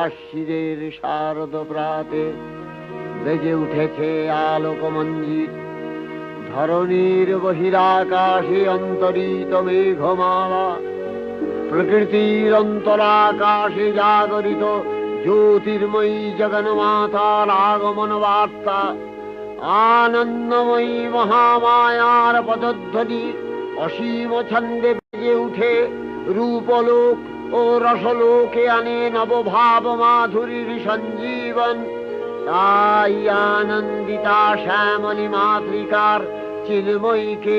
আশ্বিরের শারদ প্রাতে বেজে উঠেছে আলোকমঞ্জিত, ধরণীর বহিরাকাশে অন্তরিত মেঘমালা, প্রকৃতির অন্তরাকাশে জাগরিত জ্যোতির্ময়ী জগন্মাতার আগমন বার্তা, আনন্দময়ী মহামায়ার পদধ্বনি অসীম ছন্দে বেজে উঠে রূপলোক ও রসলোকে আনে নবভাব মাধুরীর সঞ্জীবন। তাই আনন্দিতা শ্যামলী মাতৃকার চিন্ময়ীকে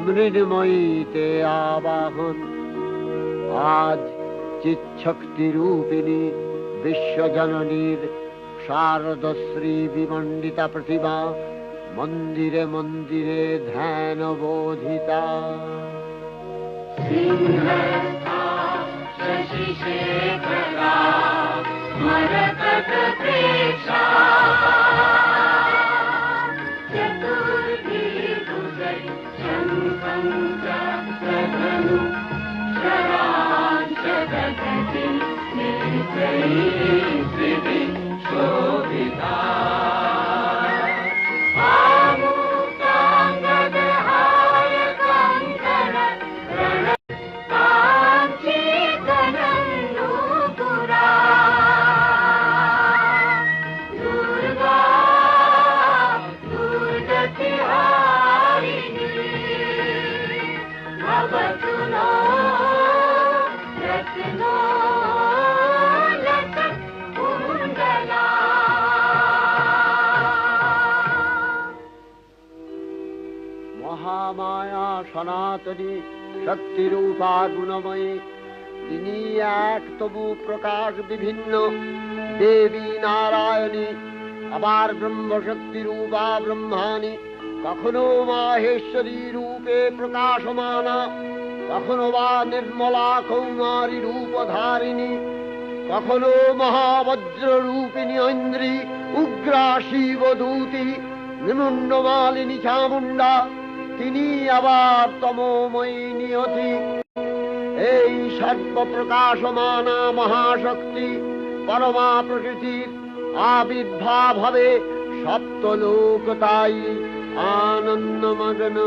মৃন্ময়ীতে আবাহন। আজ চিৎশক্তি রূপিণী বিশ্বজননীর শারদশ্রী বিমণ্ডিতা প্রতিমা মন্দিরে মন্দিরে ধ্যান বোধিতা। शशिशेखरा मरकतप्रेक्षा चतुर्भिर्भुजै शङ्खं चक्रधनु शरांशदधति नेत्रैः त्रिभिः शोभिता। মহামায়া সনাতনী শক্তিরূপা গুণময়ী, তিনি এক তবু প্রকাশ বিভিন্ন দেবী নারায়ণী, আবার ব্রহ্মশক্তি রূপা ব্রহ্মাণী, কখনো মাহেশ্বরী রূপে প্রকাশমানা, কখনো বা নির্মলা কৌমারী রূপধারিণী, কখনো মহাবজ্র রূপিণী ঐন্দ্রী, উগ্রা শিবদূতি, নিমুন্ডমালিনী চামুণ্ডা, তিনি আবার তমোময়ী নিয়তি। এই সর্বপ্রকাশমানা মহাশক্তি পরমা প্রকৃতির আবির্ভাব হবে সপ্তলোক, তাই আনন্দমগ্ন।